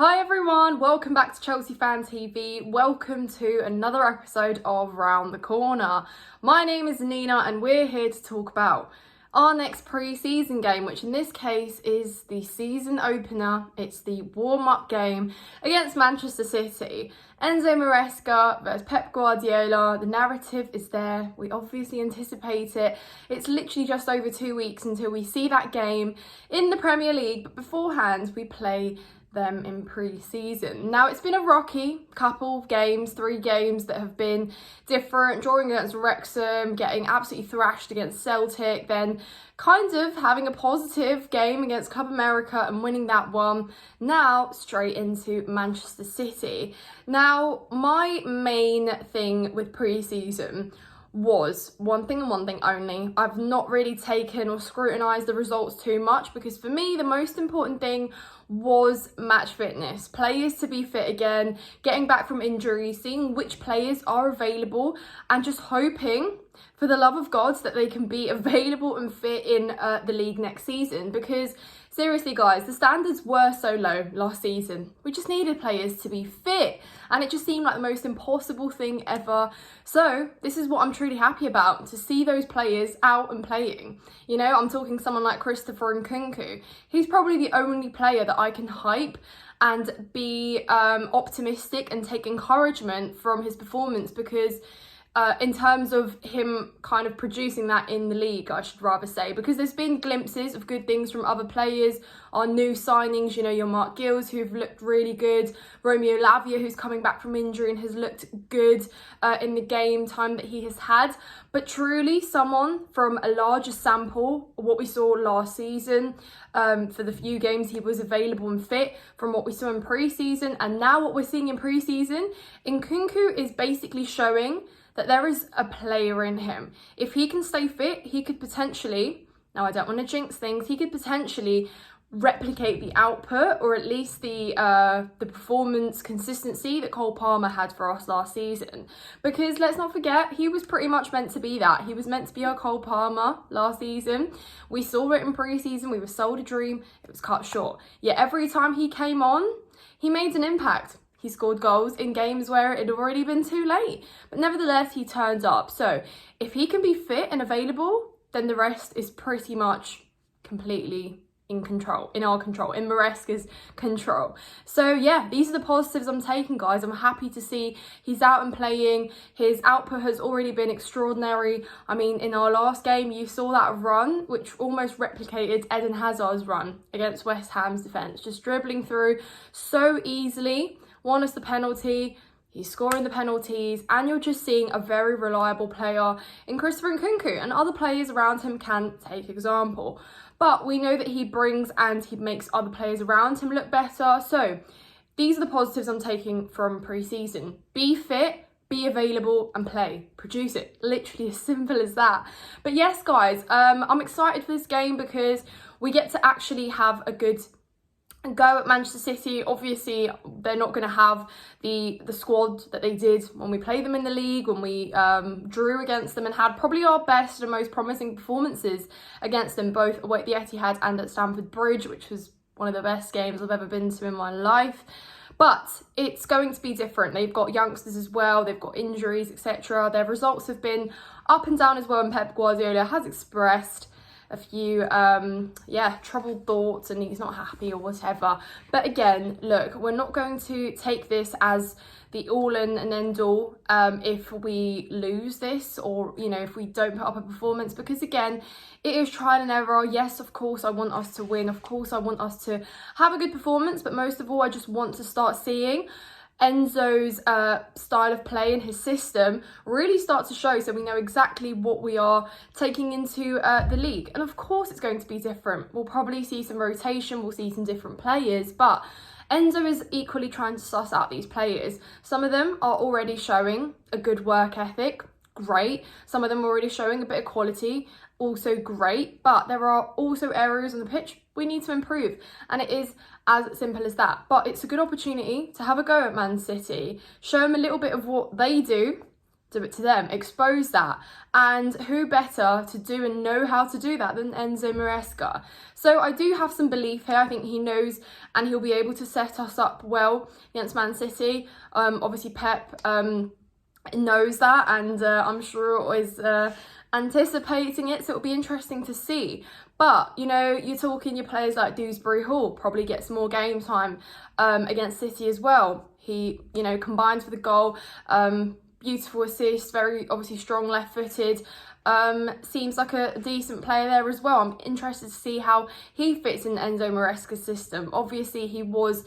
Hi everyone, welcome back to Chelsea Fan TV. Welcome to another episode of Round the Corner. My name is Nina and we're here to talk about our next pre-season game, which in this case is the season opener. It's the warm-up game against Manchester City. Enzo Maresca versus Pep Guardiola. The narrative is there. We obviously anticipate it. It's literally just over 2 weeks until we see that game in the Premier League, but beforehand we play them in pre-season. Now it's been a rocky couple of games, 3 games that have been different, drawing against Wrexham, getting absolutely thrashed against Celtic, then kind of having a positive game against Club America and winning that one. Now straight into Manchester City. Now my main thing with pre-season was one thing and one thing only. I've not really taken or scrutinised the results too much because for me the most important thing was match fitness. Players to be fit again, getting back from injury, seeing which players are available and just hoping for the love of God that they can be available and fit in the league next season, because seriously guys, the standards were so low last season. We just needed players to be fit and it just seemed like the most impossible thing ever. So this is what I'm truly happy about, to see those players out and playing. You know, I'm talking someone like Christopher Nkunku. He's probably the only player that I can hype and be optimistic and take encouragement from his performance, because in terms of him kind of producing that in the league, I should rather say, because there's been glimpses of good things from other players, our new signings, you know, your Mark Gills, who've looked really good, Romeo Lavia, who's coming back from injury and has looked good in the game time that he has had. But truly someone from a larger sample, what we saw last season, for the few games he was available and fit, from what we saw in pre-season and now what we're seeing in pre-season, Nkunku is basically showing that there is a player in him. If he can stay fit, he could potentially, now I don't want to jinx things, he could potentially replicate the output, or at least the performance consistency that Cole Palmer had for us last season. Because let's not forget, he was pretty much meant to be that. He was meant to be our Cole Palmer last season. We saw it in pre-season, we were sold a dream, it was cut short. Yet every time he came on, he made an impact. He scored goals in games where it had already been too late. But nevertheless, he turns up. So if he can be fit and available, then the rest is pretty much completely in control, in our control, in Maresca's control. So yeah, these are the positives I'm taking, guys. I'm happy to see he's out and playing. His output has already been extraordinary. I mean, in our last game, you saw that run, which almost replicated Eden Hazard's run against West Ham's defence. Just dribbling through so easily. Won us the penalty, he's scoring the penalties, and you're just seeing a very reliable player in Christopher Nkunku, and other players around him can take example. But we know that he brings and he makes other players around him look better. So these are the positives I'm taking from pre-season. Be fit, be available and play. Produce it. Literally as simple as that. But yes, guys, I'm excited for this game because we get to actually have a good go at Manchester City. Obviously they're not going to have the squad that they did when we played them in the league, when we drew against them and had probably our best and most promising performances against them, both away at the Etihad and at Stamford Bridge, which was one of the best games I've ever been to in my life. But it's going to be different. They've got youngsters as well, they've got injuries, etc. Their results have been up and down as well, and Pep Guardiola has expressed a few troubled thoughts and he's not happy or whatever. But again, look, we're not going to take this as the all in and end all if we lose this, or you know, if we don't put up a performance, because again, it is trial and error. Yes, of course I want us to win, of course I want us to have a good performance, but most of all I just want to start seeing Enzo's style of play and his system really start to show, so we know exactly what we are taking into the league. And of course it's going to be different. We'll probably see some rotation, we'll see some different players, but Enzo is equally trying to suss out these players. Some of them are already showing a good work ethic, great. Some of them are already showing a bit of quality, also great. But there are also areas on the pitch we need to improve, and it is as simple as that. But it's a good opportunity to have a go at Man City, show them a little bit of what they do do it to them, expose that. And who better to do and know how to do that than Enzo Maresca? So I do have some belief here. I think he knows and he'll be able to set us up well against Man City. Obviously Pep knows that, and I'm sure is anticipating it, so it'll be interesting to see. But, you know, you're talking your players like Dewsbury Hall probably gets more game time against City as well. He, you know, combines for the goal. Beautiful assist, very obviously strong left-footed. Seems like a decent player there as well. I'm interested to see how he fits in Enzo Maresca's system. Obviously, he was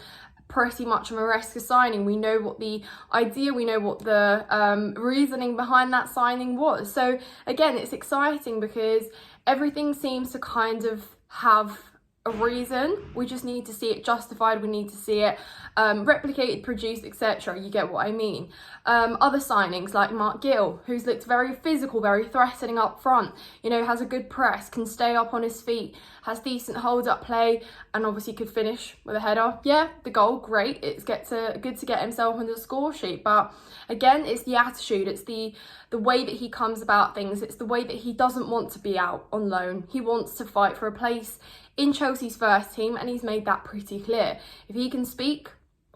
pretty much a Maresca signing. We know what the idea, we know what the reasoning behind that signing was. So again, it's exciting because everything seems to kind of have a reason. We just need to see it justified, we need to see it replicated, produced, etc. You get what I mean. Other signings like Mark Gill, who's looked very physical, very threatening up front, you know, has a good press, can stay up on his feet, has decent hold up play, and obviously could finish with a header. Yeah, the goal, great. It's good to get himself on the score sheet, but again, it's the attitude, it's the way that he comes about things, it's the way that he doesn't want to be out on loan. He wants to fight for a place in Chelsea's first team, and he's made that pretty clear. If he can speak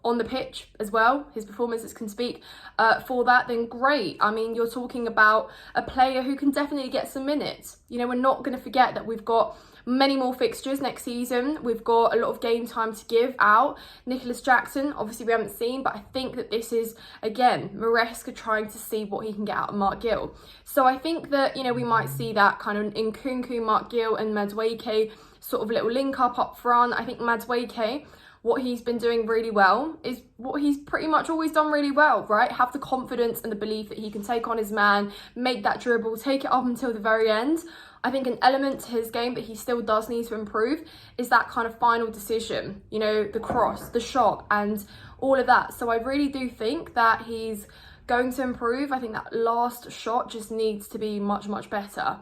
on the pitch as well, his performances can speak for that, then great. I mean, you're talking about a player who can definitely get some minutes. You know, we're not going to forget that we've got many more fixtures next season. We've got a lot of game time to give out. Nicholas Jackson, obviously we haven't seen, but I think that this is, again, Maresca trying to see what he can get out of Mark Gill. So I think that, you know, we might see that kind of Nkunku, Mark Gill and Madueke sort of little link up front. I think Madueke, what he's been doing really well is what he's pretty much always done really well, right? Have the confidence and the belief that he can take on his man, make that dribble, take it up until the very end. I think an element to his game that he still does need to improve is that kind of final decision, you know, the cross, the shot and all of that. So I really do think that he's going to improve. I think that last shot just needs to be much, much better.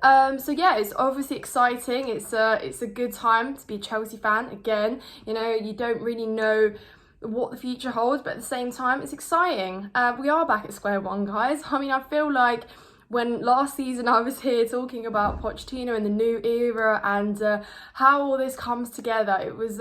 So yeah, it's obviously exciting. It's a good time to be a Chelsea fan again. You know, you don't really know what the future holds, but at the same time, it's exciting. We are back at square one, guys. I mean, I feel like when last season I was here talking about Pochettino and the new era and how all this comes together, it was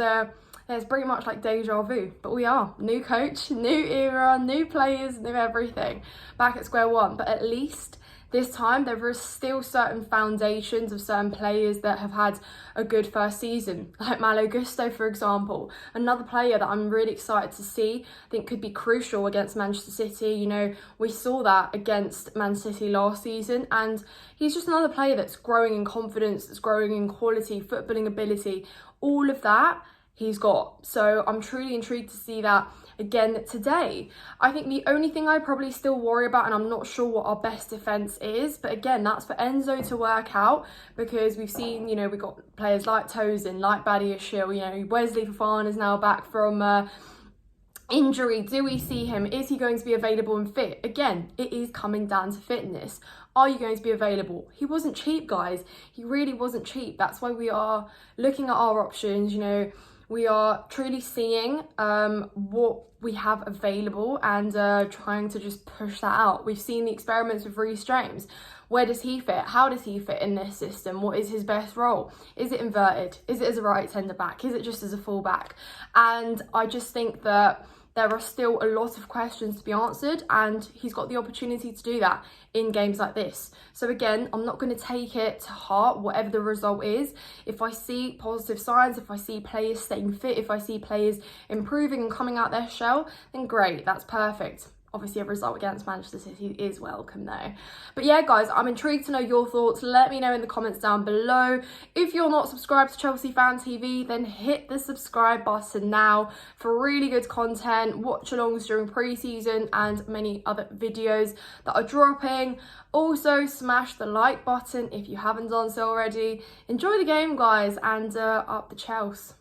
it's pretty much like deja vu, but we are new coach, new era, new players, new everything, back at square one. But at least this time there are still certain foundations of certain players that have had a good first season, like Malo Gusto, for example, another player that I'm really excited to see. I think could be crucial against Manchester City. You know, we saw that against Man City last season, and he's just another player that's growing in confidence, that's growing in quality, footballing ability, all of that he's got. So I'm truly intrigued to see that again today. I think the only thing I probably still worry about, and I'm not sure what our best defence is, but again, that's for Enzo to work out, because we've seen, you know, we've got players like Tosin, like Badiashile, you know, Wesley Fofana is now back from injury. Do we see him? Is he going to be available and fit? Again, it is coming down to fitness. Are you going to be available? He wasn't cheap, guys. He really wasn't cheap. That's why we are looking at our options, you know. We are truly seeing what we have available and trying to just push that out. We've seen the experiments with Reece James. Where does he fit? How does he fit in this system? What is his best role? Is it inverted? Is it as a right centre back? Is it just as a full back? And I just think that there are still a lot of questions to be answered, and he's got the opportunity to do that in games like this. So again, I'm not going to take it to heart, whatever the result is. If I see positive signs, if I see players staying fit, if I see players improving and coming out their shell, then great, that's perfect. Obviously, a result against Manchester City is welcome though. But yeah, guys, I'm intrigued to know your thoughts. Let me know in the comments down below. If you're not subscribed to Chelsea Fan TV, then hit the subscribe button now for really good content, watch-alongs during pre-season and many other videos that are dropping. Also, smash the like button if you haven't done so already. Enjoy the game, guys, and up the Chelsea.